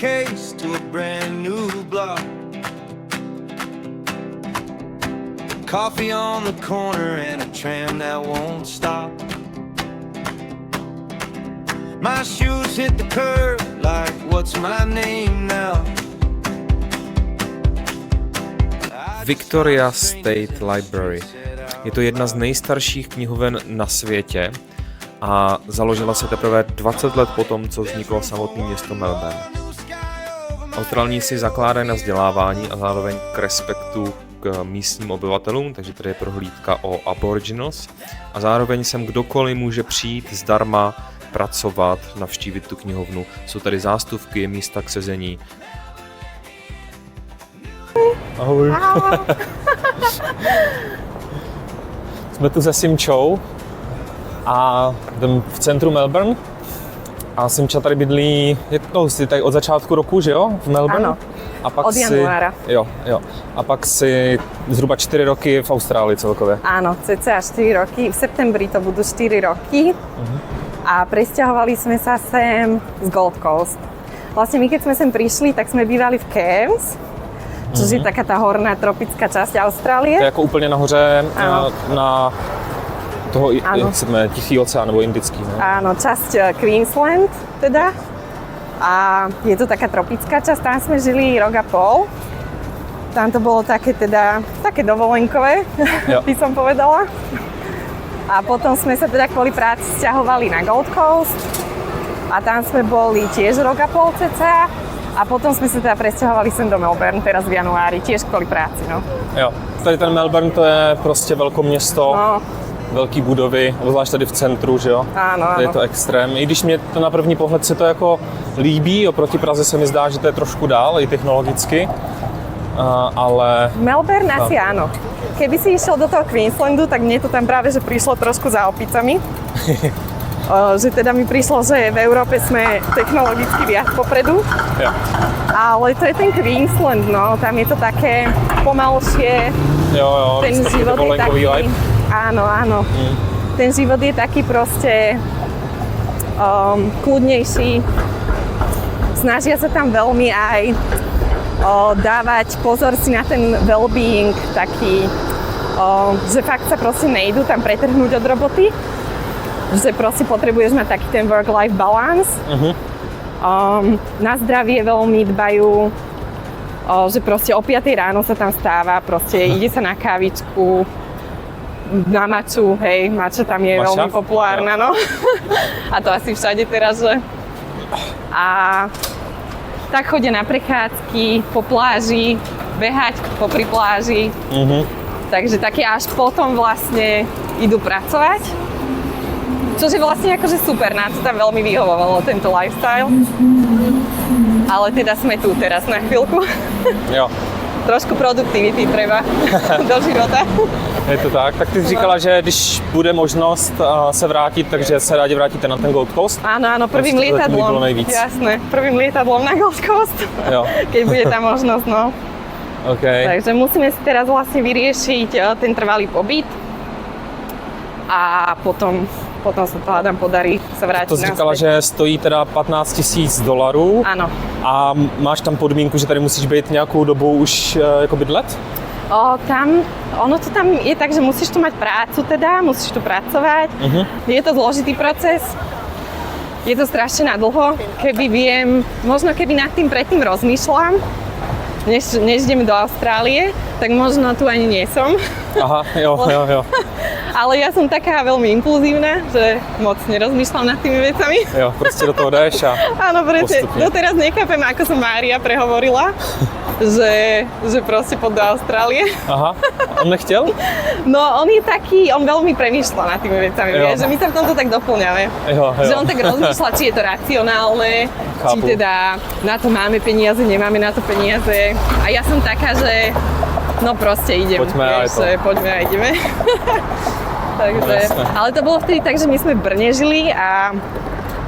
case to a brand new block. Coffee on the corner and a tram that won't stop. My shoes hit the curb like what's my name now. Victoria State Library. Je to jedna z nejstarších knihoven na světě a založila se teprve 20 let po tom, co vzniklo samotné město Melbourne. Australníci zakládají na vzdělávání a zároveň k respektu k místním obyvatelům, takže tady je prohlídka o Aboriginals a zároveň sem kdokoliv může přijít zdarma, pracovat, navštívit tu knihovnu. Jsou tady zástupky, místa k sezení. Ahoj. Jsme tu se Simčou a jdem v centru Melbourne. A Simča tady bydlí, jsi tady od začátku roku, že jo? V Melbourne? Ano, a pak od januára. Jo. A pak si zhruba 4 roky v Austrálii celkově. Áno, cca 4 roky. V septembri to budú 4 roky. A presťahovali sme sa sem z Gold Coast. Vlastne my, keď sme sem prišli, tak sme bývali v Cairns, což je taká tá horná tropická časť Austrálie. To je jako úplně nahoře na toho Tichý oceán nebo Indický. Ne? Áno, časť Queensland teda. A je to taká tropická časť, tam sme žili rok a pol. Tam to bolo také dovolenkové, by som povedala. A potom sme sa teda kvôli práci sťahovali na Gold Coast. A tam sme boli tiež rok a pol cca. A potom sme sa teda presťahovali sem do Melbourne, teraz v januári, tiež kvôli práci, no. Jo, tady ten Melbourne to je prostě velkoměsto, velký budovy, zvlášť tady v centru, že jo? Áno. To je to extrém. I když mě to na první pohled se to jako líbí, oproti Praze se mi zdá, že to je trošku dál, i technologicky, ale... Melbourne asi áno. Keby si išiel do toho Queenslandu, tak mne to tam práve že prišlo trošku za opicami. Že teda mi prišlo, že v Európe sme technologicky viac popredu. Jo. Ale to je ten Queensland, no. Tam je to také pomalšie. Jo, ten život je taký... Vibe. Áno. Ten život je taký proste kľudnejší. Snažia sa tam veľmi aj dávať pozor si na ten well-being taký, že fakt sa proste nejdu tam pretrhnúť od roboty. Že proste potrebuješ mať taký ten work-life balance. Na zdravie veľmi dbajú, že proste o 5 ráno sa tam stáva, proste ide sa na kávičku, na maču, hej, mača tam je veľmi populárna, no. A to asi všade teraz, že... A tak chodia na prechádzky po pláži, behať popri pláži. Takže také až potom vlastne idú pracovať. Čo je vlastne akože super, nám to tam veľmi vyhovovalo, tento lifestyle. Ale teda sme tu teraz na chvíľku. Jo. Trošku produktivity treba do života. Je to tak. Tak ty říkala, že když bude možnost se vrátit, takže se rádi vrátíte na ten Gold Coast? Áno, prvým lietadlom. Jasné, prvým lietadlom na Gold Coast. Jo. Keď bude tá možnosť, no. Okay. Takže musíme si teraz vlastne vyriešiť ten trvalý pobyt. A potom sa to hádám podarí sa vrátiť naspäť. To si říkala, že stojí teda $15,000. Áno. A máš tam podmínku, že tady musíš být nějakou dobu už jako bydlet? Ono to tam je tak, že musíš tu mať prácu teda, musíš tu pracovať. Je to zložitý proces. Je to strašne nadlho. Možno keby nad tým predtým rozmýšľam, než ideme do Austrálie, tak možno tu ani nie som. Aha, jo. Ale ja som taká veľmi impulzívna, že moc nerozmýšľam nad tými vecami. Jo, proste do toho jdeš a áno, presne. postupne. Doteraz nechápem, ako som Mária prehovorila, že proste pod do Austrálie. Aha, on nechtěl? No, on je taký, on veľmi premýšľa nad tými vecami, vieš, že my sa v tomto tak doplňame. Jo. Že on tak rozmýšľa, či je to racionálne, či teda na to máme peniaze, nemáme na to peniaze. A ja som taká, že no proste idem, poďme a ideme. Takže, ale to bolo vtedy tak, že my sme v Brne žili a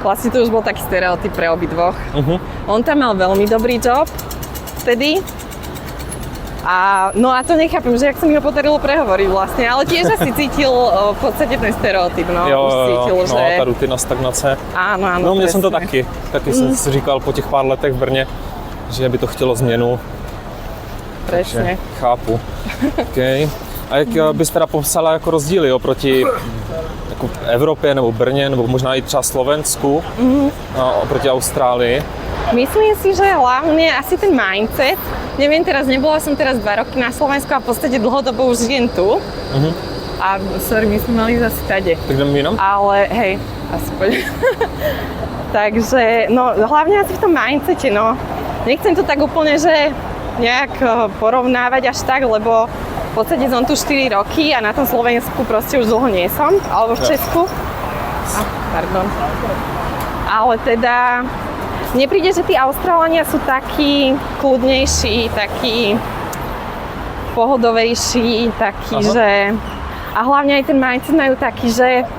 vlastne to už bol taký stereotyp pre obidvoch. On tam mal veľmi dobrý job vtedy No a to nechápem, že jak sa mi ho podarilo prehovoriť vlastne, ale tiež asi cítil v podstate ten stereotyp, no. Jo, už cítil, no, že... ta rutina, stagnace. Áno, áno, No, měl jsem to presne. taky jsem si říkal po těch pár letech v Brně, že by to chtělo změnu. Presne. Chápu. Okay. A jak bys teda popsala jako rozdíly oproti jako Evropě nebo Brně, nebo možná i třeba Slovensku oproti Austrálii? Myslím si, že hlavne asi ten mindset. Neviem, nebola som teraz 2 roky na Slovensku a v podstate dlhodobo už žijem tu. A sorry, my sme mali zase tade. Tak jdeme jinam? Ale hej, aspoň. Takže, no hlavne asi v tom mindsete, no. Nechcem to tak úplne, že nejak porovnávať až tak, lebo v podstate som tu 4 roky a na tom Slovensku proste už dlho nie som, alebo v Česku. Pardon. Ale teda, mne príde, že tí Austrálania sú takí kľudnejší, takí pohodovejší, takí, že... A hlavne aj ten mindset majú taký, že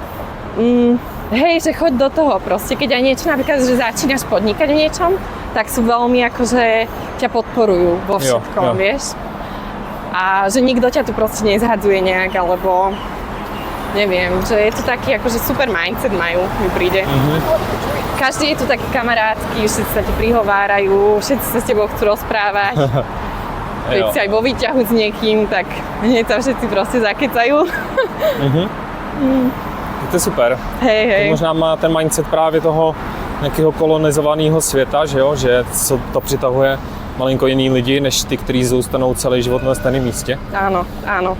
hej, že choď do toho proste. Keď aj niečo, napríklad, že začínaš podnikať v niečom, tak sú veľmi akože ťa podporujú vo všetkom, vieš. A že nikto ťa tu proste nezhadzuje nejak, alebo neviem, že je to taký akože super mindset majú, mi príde. Každý je tu taký kamarátsky, všetci sa ti prihovárajú, všetci sa s tebou chcú rozprávať. Keď si aj vo výťahu s niekým, tak hneď sa všetci proste zakecajú. To je super. Hej. To možná má ten mindset právě toho nějakého kolonizovaného světa, že jo, že to přitahuje malinko jiný lidi, než ty, kteří zůstanou celý život na stejném místě. Áno.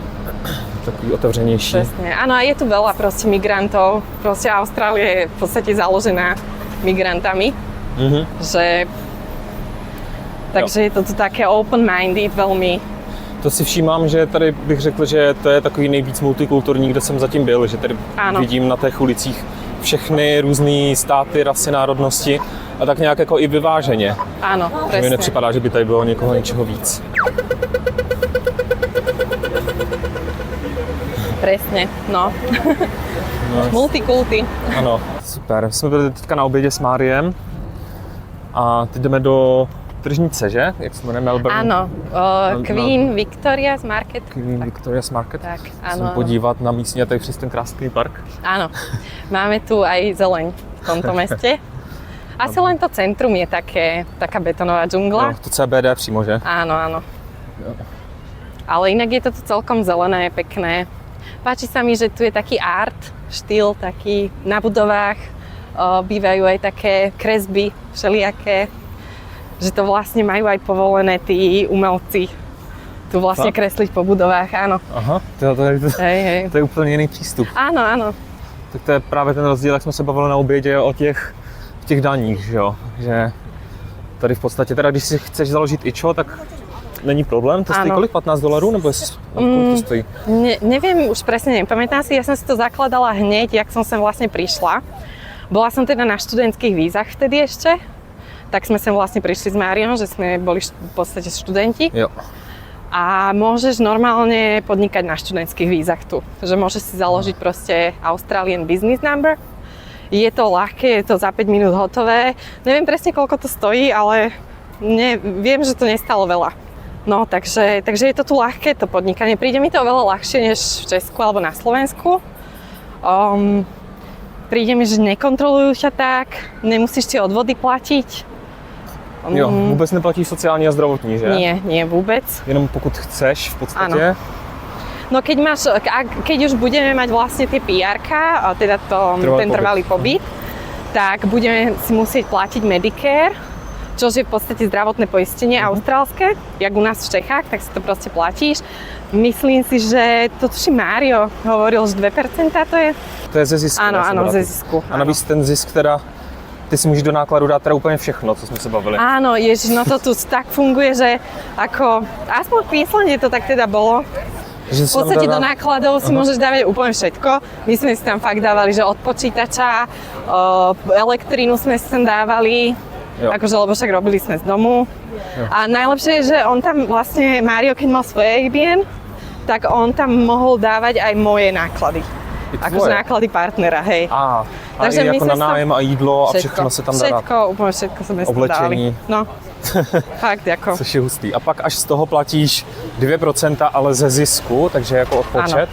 Takový otevřenější. Presne. Áno, a je tu veľa proste migrantov. Proste Austrália je v podstate založená migrantami. Že... Takže je to tu také open-minded veľmi. To si všímám, že tady bych řekl, že to je takový nejvíc multikulturní, kde jsem zatím byl, že tady vidím na těch ulicích všechny různé státy, rasy, národnosti a tak nějak jako i vyváženě. Áno, presne. Mně nepřipadá, že by tady bylo něčeho víc. Presne, no. Multikulty. Ano, super. Jsme byli teďka na obědě s Máriem a teď jdeme do tržnice, že? Jak se jmenuje Melbourne? Áno, Queen Victoria's Market. Queen Victoria's Market. Tak, Musím áno. podívat na místní a tady přes ten krásný park. Áno, máme tu aj zeleň v tomto meste. Asi len to centrum je taká betonová džungla. Jo, to CBD přímo, že? Áno. Ale inak je to tu celkom zelené, pekné. Páči sa mi, že tu je taký art, štýl taký na budovách. Bývajú aj také kresby všelijaké. Že to vlastne majú aj povolené tí umelci. Tu vlastne kresliť po budovách, áno. Aha, to je úplně jiný přístup. Áno. Tak to je právě ten rozdíl, jak jsme se bavili na obědě o těch daních, že jo? Že tady v podstatě, teda když si chceš založit ičo, tak není problém, to stojí kolik? $15? Nebo kolik to stojí? Neviem, už presne nepamätám si, ja som si to zakladala hneď, jak som sem vlastne prišla. Bola som teda na študentských vízach vtedy ešte, tak sme sem vlastne prišli s Máriom, že sme boli v podstate študenti. Jo. A môžeš normálne podnikať na študentských vízach tu. Že môžeš si založiť proste Australian Business Number. Je to ľahké, je to za 5 minút hotové. Neviem presne, koľko to stojí, ale viem, že to nestalo veľa. No, takže je to tu ľahké, to podnikanie. Príde mi to oveľa ľahšie, než v Česku alebo na Slovensku. Príde mi, že nekontrolujú ťa tak, nemusíš si odvody platiť. Jo, vůbec neplatíš sociální a zdravotní, že? Nie, vůbec. Jenom pokud chceš v podstatě. Ano. No keď už budeme mať vlastne tie PR-ka, teda ten trvalý pobyt, tak budeme si musieť platiť Medicare, čo je v podstate zdravotné poistenie austrálske, jak u nás v Čechách, tak si to proste platíš. Myslím si, že to tuším Mário hovoril, že 2% to je. To je ze zisku. Áno, ze zisku. A navíc ten zisk teda, ty si můžeš do nákladu dát teda úplně všechno, co jsme se bavili. Áno, ježiš, no to tu tak funguje, že ako, aspoň v Queenslande to tak teda bolo. V podstate do nákladov si môžeš dávať úplne všetko. My sme si tam fakt dávali, že od počítača, elektrínu sme si tam dávali, akože, lebo však robili sme z domu. Jo. A najlepšie je, že on tam vlastne, Mário, keď mal svoje Airbnb, tak on tam mohol dávať aj moje náklady. Akože náklady partnera, hej. Takže i jako na nájem a jídlo a všechno se tam dá. Všetko, úplne všetko sme si dali. No. Fakt jako. Což je hustý. A pak až z toho platíš 2%, ale ze zisku, takže jako odpočet.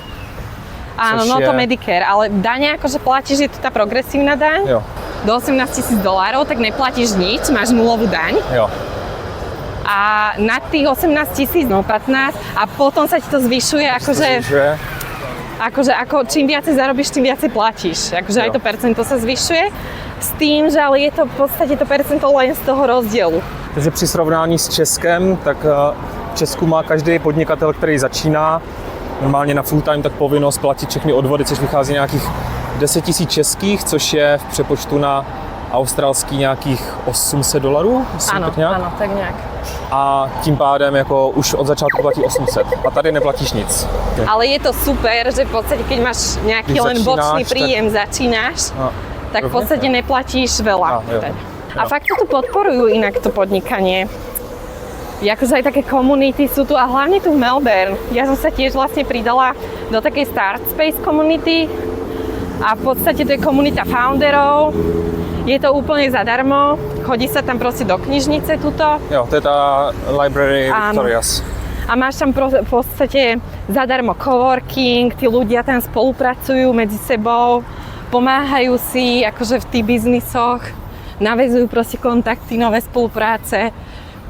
Áno, Což no je- to Medicare, ale daň akože platíš, je to tá progresívna daň. Jo, Do $18,000, tak neplatíš nič, máš nulovú daň. jo. A nad tých 18 000, no 15, a potom sa ti to zvyšuje, akože ako čím viacej zarobíš, tým viacej platíš. Akože aj Jo. to percento sa zvyšuje. S tým, že ale je to v podstate to percento len z toho rozdielu. Takže při srovnání s Českem, tak v Česku má každý podnikatel, který začíná normálně na full time, tak povinnost platit všechny odvody, což vychází nějakých 10 000 českých, což je v přepočtu na australský nějakých $800, myslím, Áno, tak nějak. áno, tak nejak. A tím pádem jako už od začátku platí 800 a tady neplatíš nic. Ale je to super, že v podstate, keď máš nejaký Keď len začínáš, bočný tak- príjem, začínaš, tak v rovne? podstate neplatíš veľa. jo. A fakt to tu podporujú inak to podnikanie. Akože aj také komunity sú tu a hlavne tu v Melbourne. Ja som sa tiež vlastne pridala do takej Start Space community a v podstate to je komunita founderov. Je to úplne zadarmo, chodí sa tam proste do knižnice tuto. Jo, to je ta Library Áno. Victorias. A máš tam v podstate zadarmo coworking, tí ľudia tam spolupracujú medzi sebou, pomáhajú si akože v tých biznisoch, naväzujú proste kontakty, nové spolupráce.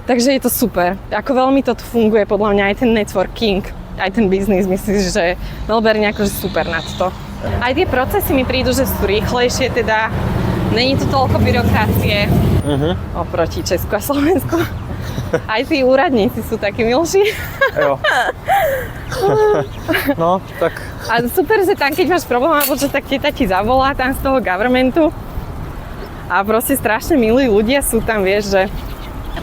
Takže je to super. Ako veľmi to tu funguje podľa mňa aj ten networking, aj ten biznis. Myslím si, že Melbourne je akože super na to. Aj tie procesy mi prídu, že sú rýchlejšie, teda není tu toľko byrokracie oproti Česku a Slovensku. Aj tí úradníci sú takí milší. Jo. No, tak A super, že tam, keď máš problém, alebo čo, tak teta ti zavolá tam z toho governmentu. A proste strašne milí ľudia sú tam, vieš, že...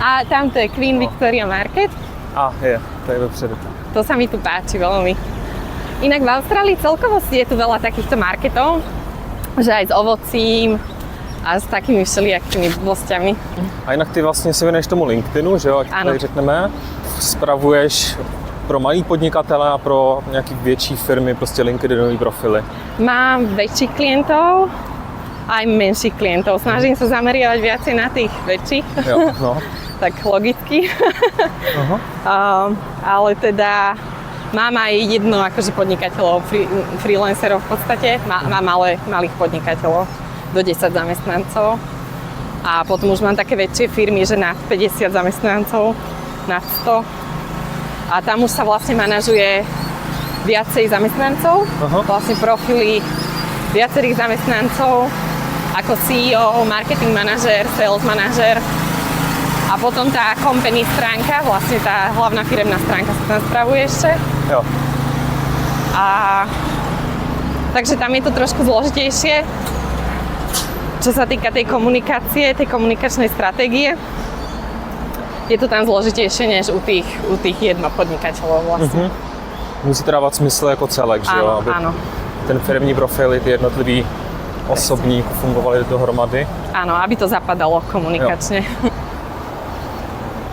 A tam to je Queen Victoria Market. to je dopředu. To sa mi tu páči veľmi. Inak v Austrálii celkovo je tu veľa takýchto marketov, že aj s ovocím a s takými všelijakými blbostiami. A jinak ty vlastně se věnuješ tomu LinkedInu, že jo, ať Ano. tady řekneme. Spravuješ pro malý podnikatele a pro nějaký větší firmy prostě LinkedInový profily. Mám väčších klientov, aj menších klientov. Snažím sa zameriavať viacej na tých väčších. Jo, no. Tak logicky. Ale teda mám aj jedno akože podnikateľov, freelancerov v podstate. Mám malých podnikateľov do 10 zamestnancov. A potom už mám také väčšie firmy, že nad 50 zamestnancov, nad 100. A tam už sa vlastne manažuje viacej zamestnancov, vlastne profily viacerých zamestnancov, ako CEO, marketing manažér, sales manažér. A potom tá company stránka, vlastne tá hlavná firemná stránka sa tam spravuje ešte. Jo. A takže tam je to trošku zložitejšie, čo sa týka tej komunikácie, tej komunikačnej stratégie. Je to tam zložitejšie než u tých jednopodnikateľov vlastne. Musí to dávat smysl jako celek, že jo, Áno, aby áno. ten firmní profil, ty jednotlivý osobní fungovaly dohromady. Áno, aby to zapadalo komunikačne.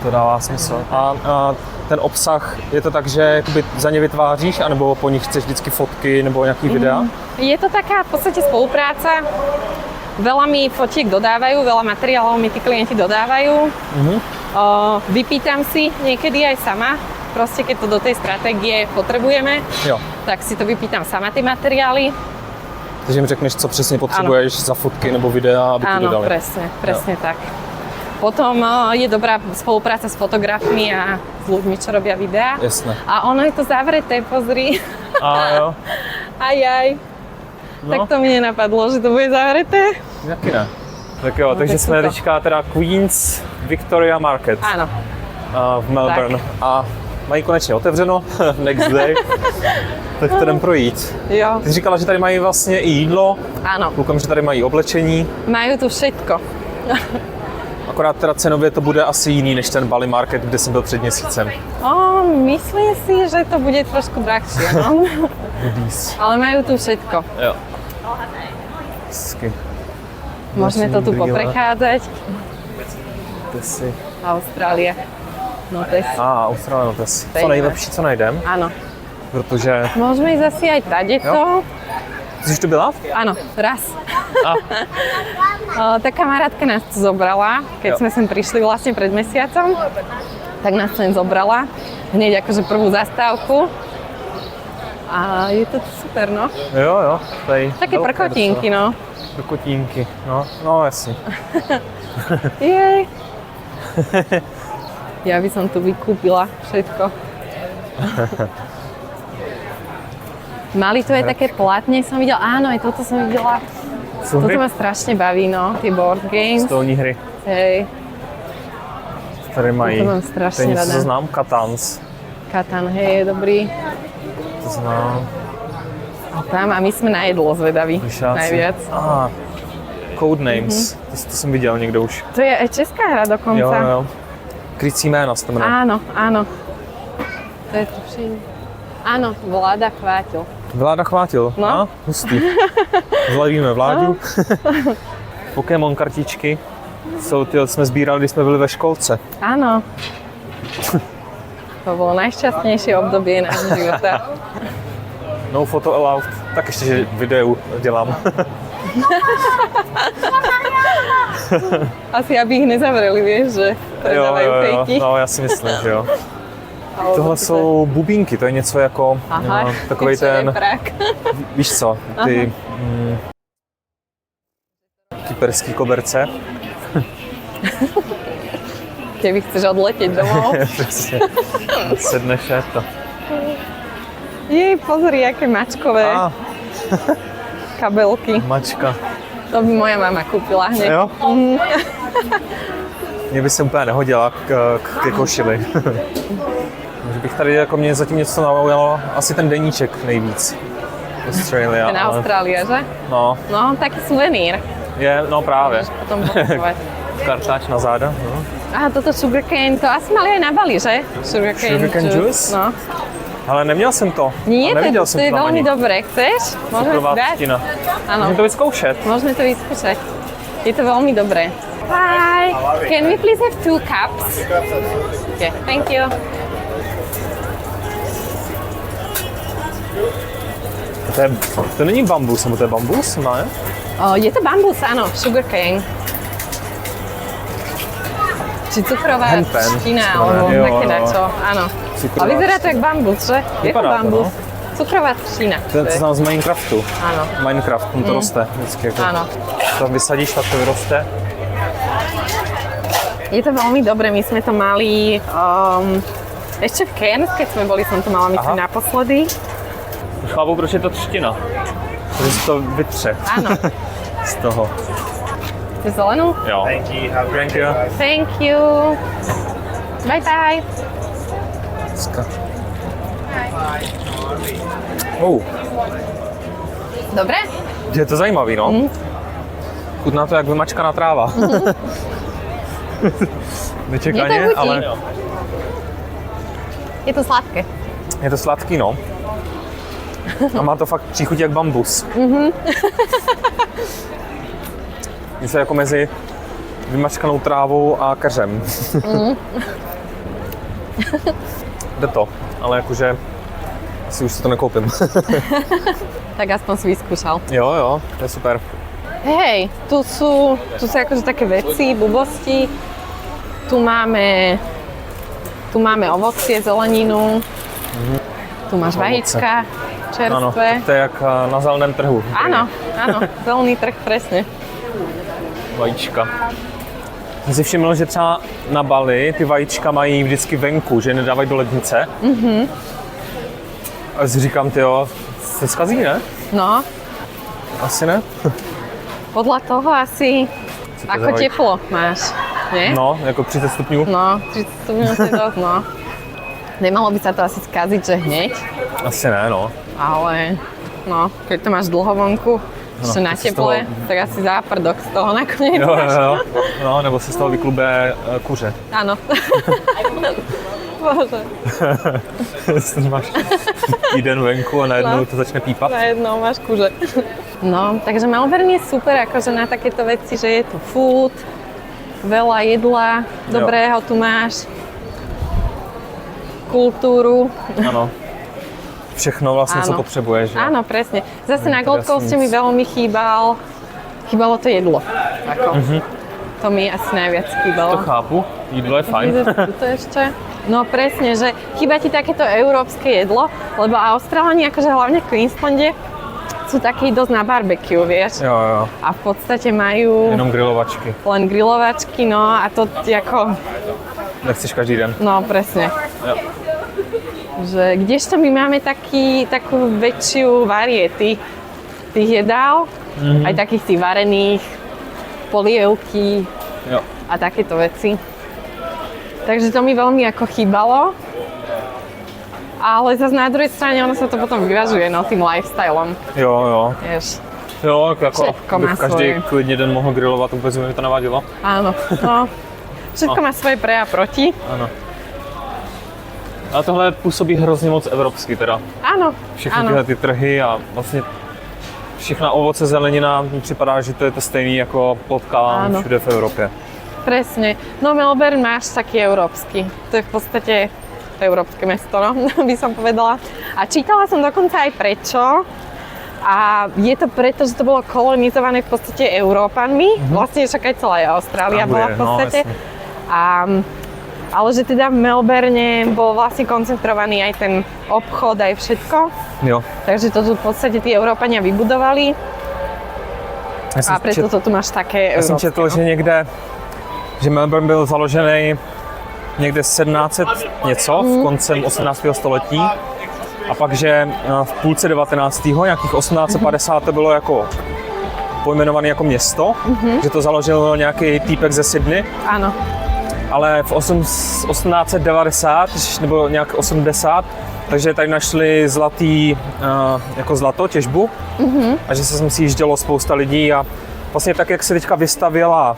To dává smysl. A ten obsah, je to tak, že jakoby za ně vytváříš, anebo po nich chceš vždycky fotky nebo nějaký videa? Je to taká v podstate spolupráca. Veľa mi fotiek dodávajú, veľa materiálov mi tí klienti dodávajú. Vypýtam si niekedy aj sama, proste keď to do tej stratégie potrebujeme, Jo. tak si to vypýtam sama tie materiály. Takže jim řekneš, co přesně potřebuješ za fotky nebo videa, aby ti Áno, dodali. presne tak. Potom je dobrá spolupráca s fotografmi a s ľuďmi, čo robia videá. Jasné. A ono je to zavreté, pozri. A jo. Aj. No. Tak to mi nenapadlo, že to bude zavreté. Jaký ne? Tak jo, takže tak jsme super. teďka teda Queen's Victoria Market Áno. v Melbourne. A mají konečně otevřeno, next day. Tak to jdem projít. Jo, Ty jsi říkala, že tady mají vlastně i jídlo, áno. koukám, že tady mají oblečení. Majú tu všetko. Akorát teda cenově to bude asi jiný než ten Bali Market, kde jsem byl před měsícem. Myslím si, že to bude trošku drahšie, no. Ale majú tu všetko. Jo. Hezky. Môžeme to tu brýle. poprechádzať. Tesy. Austrália. No to je... Australia Tesy. Co Zajímavé. nejlepší, co najdem, Áno. protože Môžeme ísť asi aj tadeto. Ty jsi tu byla? Áno, raz. A, Tá kamarátka nás tu zobrala, keď Jo. sme sem prišli vlastne pred mesiacom, tak nás sem zobrala, hneď akože prvú zastávku. A je to super, no. jo, tady. Také prkotinky, no. Prkotínky, no jasně. Jej. Ja by som tu vykúpila všetko. Mali tu aj také platne, som videla, áno, aj toto som videla. Jsou Toto hry? ma strašne baví, no, tie board games. Stolní hry. Hej, Tady mají. To mám strašně to je něco, ráda. co znám, Katans. Katan, hej, je dobrý. To znám. A tam, a my sme na jedlo zvedaví, Myšáci. najviac. Codenames. To jsem viděl někde už. To je aj česká hra dokonca. Jo. Krycí jména se to jmenuje. Áno, áno. To je tuším. Áno, Vláda chvátil. Vláda chvátil. No. A, hustý. Zlavíme Vláďu. Pokémon kartičky. Jsme sbírali, když jsme byli ve školce. Áno. To bolo najšťastnejšie obdobie nášho života. No photo allowed. Tak ještě, že video dělám. Asi aby ich nezavreli, vieš, že predávajú fejky. No já si myslím, že jo. Alebo Tohle také- jsou bubínky, to je něco jako Aha, takovej čo je ten, prak. víš co, ty kyperský koberce. Keby chceš odletieť domov. Přesně. Sedneš a to. Jej, pozri, aké mačkové A, kabelky. mačka. To by moja mama kúpila hneď. Jo? Mně by se úplně nehodila ke košili. Že bych tady jako mě zatím něco naujalo, asi ten deníček nejvíc. Australia. Ten Austrália, že? No, No, taký suvenír. no právě. Môžeš potom pokupovať. Kartáč na záda. No. Aha, toto sugarcane, to asi mali aj na Bali, že? Sugarcane juice? No. Ale neměl jsem to. Nie, A neviděl to jsem je to na veľmi menu. dobré. Chceš? Môžeme Cukrová si dať? třtina. Áno, Můžeme to vyzkoušet. môžeme to vyskúšať. Je to veľmi dobré. Hi, can we please have 2 cups? Okay, thank you. To není bambus, nebo to je bambus, ne? Je to bambus, áno, sugarcane. Či cukrová Hempen, ština, to alebo ne, jo, také jo. načo, áno. Cukrová A vyzerá to jak bambus, že? Je to Vypadá to, bambus. no. Cukrová třtina. To je co znám z Minecraftu. Áno. Minecraft, tam to roste vždycky. Jako, Áno. to vysadíš, tak to vyroste. Je to veľmi dobré, my sme to mali ešte v Cairns, keď sme boli, som to mala myslím Aha. naposledy. Chápu, proč je to třtina. Protože se to vytře Áno. z toho. Chceš zelenú? Jo. Thank you. Thank you. Bye bye. Dobre? Je to zajímavý, no. Chutná to jak vymačkaná tráva. Nečekaně, Mně to chutí. ale Je to sladké. je to sladký, no. A má to fakt příchuť jak bambus. Něco jako mezi vymačkanou trávou a keřem. Jde to, ale jakože asi už si to nekoupím. Tak aspoň si vyskúšal. Jo, to je super. Hej, tu sú akože také veci, blbosti. Tu máme ovocie, zeleninu. Tu máš Ovoce. vajíčka Ano, čerstvé. to je jak na zeleném trhu. Áno, zelený trh, presne. Vajíčka. Jsem si všiml, že třeba na Bali ty vajíčka mají vždycky venku, že je nedávají do lednice. A si říkám, tyjo, se zkazí, ne? No, Asi ne? podľa toho asi, Co to ako za vajíčka? teplo máš, nie? No, jako 30 stupňů. No, 30 stupňov si dosť, no. Nemalo by sa to asi skaziť, že hneď, Asi ne, no. ale no, keď to máš dlho vonku, ešte na to si z teple, toho- tak asi záprdok z toho nakoniec Jo. máš. No, nebo se z toho vyklube kuře. Áno. Bože, Máš týden venku a najednou to začne pípat. najednou máš kuže. No, takže Melbourne je super akože na takéto veci, že je tu food, veľa jedla, dobrého tu máš, kultúru. Ano. všechno vlastně, co potřebuješ. Že? Áno, presne. Zase na Gold Coaste mi veľmi chýbalo to jedlo. Ako, to mi asi najviac chýbalo. To chápu, jídlo je fajn. To ešte. No presne, že chýba ti takéto európske jedlo, lebo Austrálani, akože hlavne v Queenslande, sú takí dosť na barbecue, vieš. Jo. A v podstate majú Jenom grilovačky. len grilovačky, no a to ako... Nechceš každý den. No presne. Jo. Že kdežto my máme takú väčšiu variety tých jedál, aj takých tých varených, polievky a takéto veci. Takže to mi veľmi ako chýbalo. Ale zase na druhej strane ono sa to potom vyvažuje, no, tým lifestylem. Jo. Vieš. Jo, jako Všetko má bych každý svoje. klidně den mohl grilovat, vůbec mi to nevadilo. Áno, no. Všetko má svoje pre a proti. Ano. Ale tohle působí hrozně moc evropsky teda. Áno, Všechny áno. tyhle ty trhy a vlastně všechna ovoce, zelenina, mi připadá, že to je to stejný, jako potkávám Áno. všude v Evropě. Presne. No Melbourne máš taký európsky. To je v podstate európske mesto, no, by som povedala. A čítala som dokonca aj prečo. A je to preto, že to bolo kolonizované v podstate Európanmi. Vlastne však aj celá Austrália bola v podstate. Ale že teda v Melbourne bol vlastne koncentrovaný aj ten obchod, aj všetko. Jo. Takže to tu v podstate tí Európania vybudovali. A preto to tu máš také Já jsem európske. četl, že někde, že Melbourne byl založený někde 1700 něco, v koncem 18. století. A pak, že v půlce 19. nějakých 1850 to bylo jako pojmenované jako město, že to založil nějaký týpek ze Sydney. Áno. Ale v 1890 nebo nějak 80, takže tady našli jako zlato, těžbu a že se sem si jíždělo spousta lidí a vlastně tak, jak se teďka vystavěla,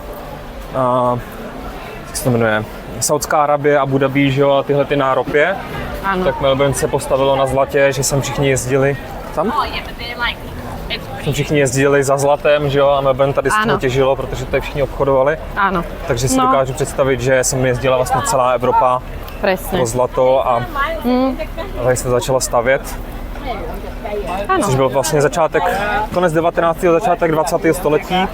jak se to jmenuje, Saudská Arabie, Abu Dhabi, že jo, a tyhle ty náropě, Áno. tak Melbourne se postavilo na zlatě, že sem všichni jezdili tam. Sem všichni jezdili za zlatem, že jo, a Melbourne tady z toho těžilo, protože tady všichni obchodovali. Áno. Takže si dokážu představit, že sem jezdila vlastně celá Evropa Presne. pro zlato a tady se začalo stavět. Áno. Což byl vlastně konec 19. začátek 20. století.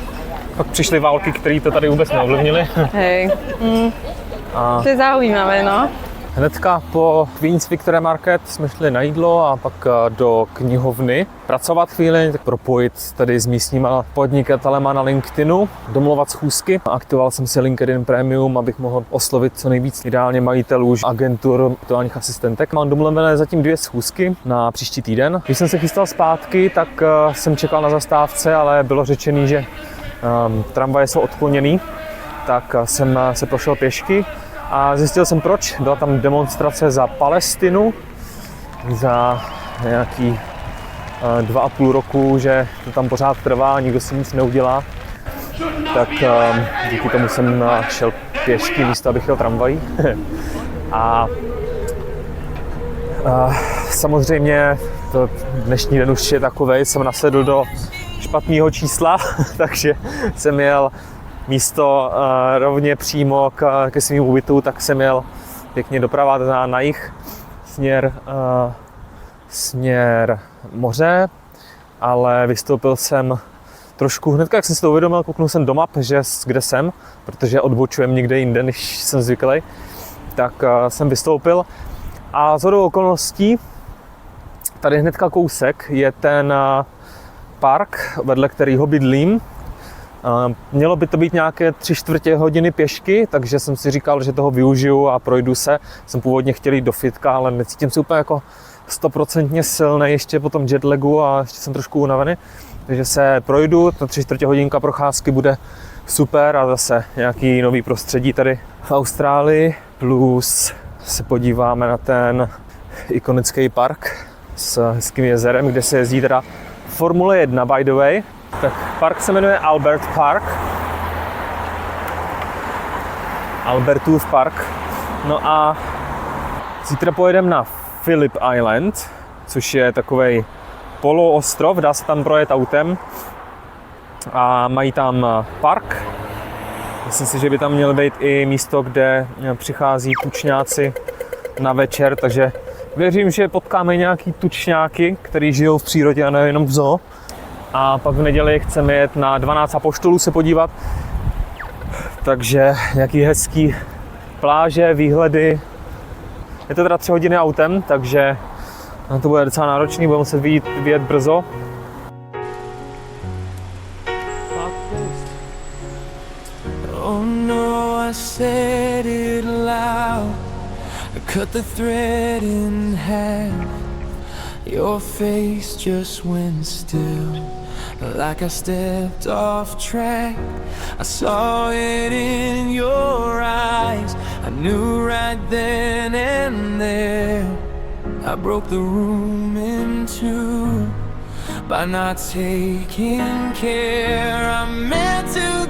Pak přišly války, které to tady vůbec neovlivnily. Hej. To je zaujímavé, no. Hnedka po Queen's Victoria Market jsme šli na jídlo a pak do knihovny pracovat chvíli, tak propojit tady s místníma podnikatelema na LinkedInu, domluvat schůzky. Aktivoval jsem si LinkedIn Premium, abych mohl oslovit co nejvíc ideálně majitelů, agentur, virtuálních asistentek. Mám domluvené zatím 2 schůzky na příští týden. Když jsem se chystal zpátky, tak jsem čekal na zastávce, ale bylo řečený, že tramvaje jsou odkloněný, tak jsem se prošel pěšky. A zjistil jsem proč. Byla tam demonstrace za Palestinu za nějaký 2,5 roku, že to tam pořád trvá, nikdo si nic neudělá. Tak díky tomu jsem šel pěšky místo, abych jel tramvají. a samozřejmě to dnešní den už je takovej, jsem nasedl do špatného čísla, takže jsem jel místo rovně přímo ke svým bytu, tak jsem jel pěkně doprava na jih, směr moře, ale vystoupil jsem trošku hnedka, jak jsem si to uvědomil, kouknul jsem do map, že kde jsem, protože odbočujem někde jinde, než jsem zvyklý, tak jsem vystoupil a shodou okolností tady hnedka kousek je ten park, vedle kterého bydlím. Mělo by to být nějaké 3/4 hodiny pěšky, takže jsem si říkal, že toho využiju a projdu se. Jsem původně chtěl jít do fitka, ale necítím se úplně jako 100% silný ještě po tom jetlagu a ještě jsem trošku unavený. Takže se projdu, ta 3/4 hodinka procházky bude super a zase nějaký nový prostředí tady v Austrálii. Plus se podíváme na ten ikonický park s hezkým jezerem, kde se jezdí teda Formule 1, by the way. Tak park se jmenuje Albert Park. Albertův park. No a zítra pojedeme na Phillip Island, což je takovej poloostrov, dá se tam projet autem. A mají tam park. Myslím si, že by tam mělo být i místo, kde přichází tučňáci na večer, takže Věřím, že potkáme nějaký tučňáky, který žijou v přírodě a nejenom v zoo. A pak v neděli chceme jet na 12 apoštolů se podívat. Takže nějaký hezký pláže, výhledy. Je to teda 3 hodiny autem, takže to bude docela náročný, budeme muset vyjet brzo. Oh no, I said it loud. I cut the thread in half. Your face just went still, like I stepped off track. I saw it in your eyes. I knew right then and there. I broke the room in two by not taking care. I meant to